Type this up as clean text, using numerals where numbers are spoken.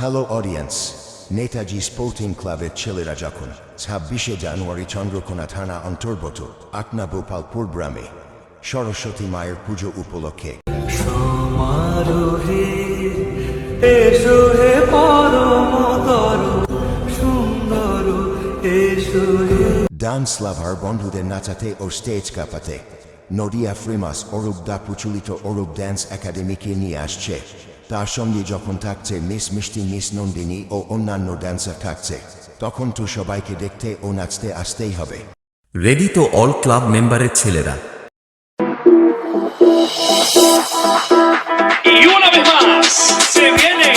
Hello audience, Netaji sporting ক্লাবের ছেলেরা যখন 26শে জানুয়ারি চন্দ্রকোনা থানা অন্তর্গত আকনা গোপালপুর গ্রামে সরস্বতী মায়ের পুজো উপলক্ষে সমারোহে এসো হে পরমতর সুন্দর এসো হে ডান্স লাভার বন্ধুদের নাচাতে ও স্টেজ কাঁপাতে নদিয়া ফ্রিমাস অরূপ দা প্রচলিত অরূপ ড্যান্স একাডেমিকে নিয়ে আসছে। তার সঙ্গে যখন থাকছে মিস মিষ্টি, মিস নন্দিনী ও অন্যান্য ড্যান্সার থাকছে, তখন তো সবাইকে দেখতে ও নাচতে আসতেই হবে। রেডি তো অল ক্লাব মেম্বারের ছেলেরা? Y una vez más se viene